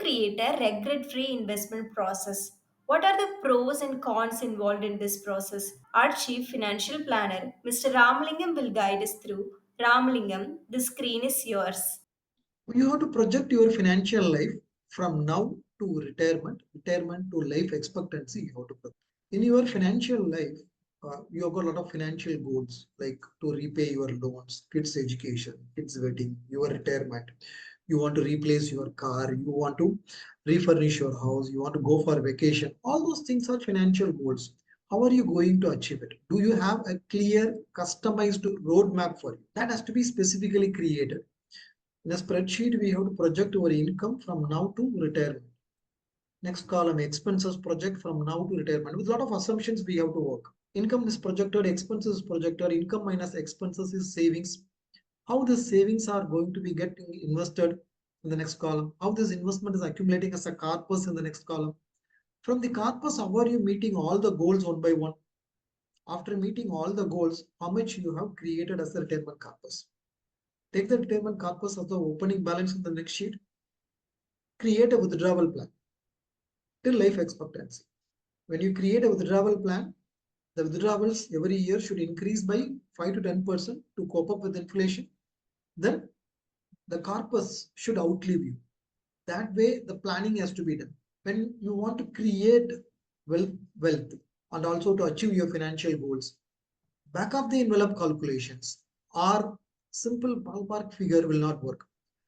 create a regret free investment process? What are the pros and cons involved in this process? Our chief financial planner, Mr. Ramalingam, will guide us through. Ramalingam, the screen is yours. You have to project your financial life from now to retirement to life expectancy. You have to project. In your financial life, you have got a lot of financial goals like to repay your loans, kids' education, kids' wedding, your retirement. You want to replace your car, you want to refurnish your house, you want to go for vacation. All those things are financial goals. How are you going to achieve it? Do you have a clear, customized roadmap for you? That has to be specifically created. In a spreadsheet, we have to project our income from now to retirement. Next column, expenses project from now to retirement. With a lot of assumptions we have to work. Income is projected, expenses is projected, income minus expenses is savings. How these savings are going to be getting invested in the next column. How this investment is accumulating as a corpus in the next column. From the corpus, how are you meeting all the goals one by one? After meeting all the goals, how much you have created as a retirement corpus. Take the retirement corpus as the opening balance in the next sheet. Create a withdrawal plan till life expectancy. When you create a withdrawal plan, the withdrawals every year should increase by 5 to 10% to cope up with inflation. Then the corpus should outlive you. That way, the planning has to be done. When you want to create wealth and also to achieve your financial goals, back of the envelope calculations or simple ballpark figure will not work.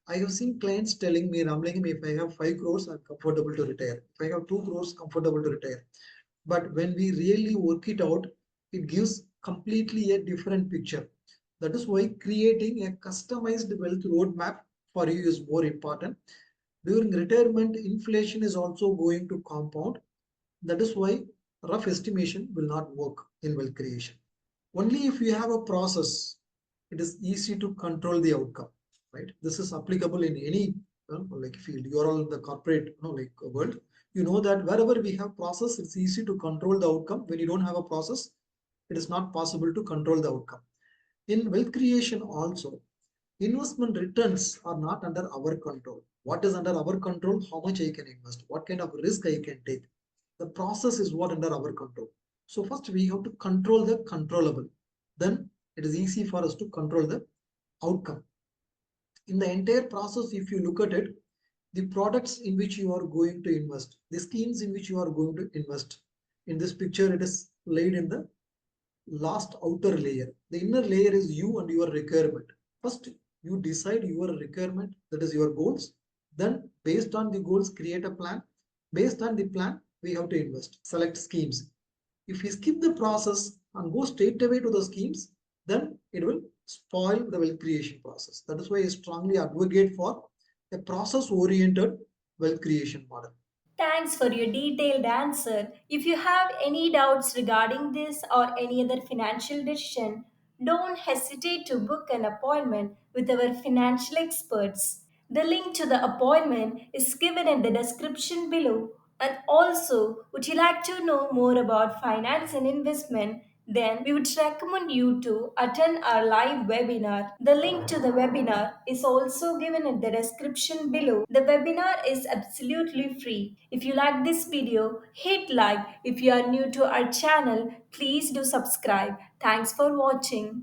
I have seen clients telling me, Ramlingam, if I have 5 crores, I'm comfortable to retire. If I have 2 crores, comfortable to retire. But when we really work it out, it gives completely a different picture. That is why creating a customized wealth roadmap for you is more important. During retirement, inflation is also going to compound. That is why rough estimation will not work in wealth creation. Only if you have a process, it is easy to control the outcome, right? This is applicable in any like field. You are all in the corporate like world. You know that wherever we have process, it's easy to control the outcome. When you don't have a process, it is not possible to control the outcome. In wealth creation also, investment returns are not under our control. What is under our control? How much I can invest? What kind of risk I can take? The process is what under our control. So first we have to control the controllable. Then it is easy for us to control the outcome. In the entire process, if you look at it, the products in which you are going to invest, the schemes in which you are going to invest. In this picture, it is laid in the last outer layer. The inner layer is you and your requirement. First, you decide your requirement, that is your goals. Then, based on the goals, create a plan. Based on the plan, we have to invest. Select schemes. If we skip the process and go straight away to the schemes, then it will spoil the wealth creation process. That is why I strongly advocate for a process oriented wealth creation model. Thanks for your detailed answer. If you have any doubts regarding this or any other financial decision, don't hesitate to book an appointment with our financial experts. The link to the appointment is given in the description below. And also, would you like to know more about finance and investment? Then we would recommend you to attend our live webinar. The link to the webinar is also given in the description below. The webinar is absolutely free. If you like this video, hit like. If you are new to our channel, please do subscribe. Thanks for watching.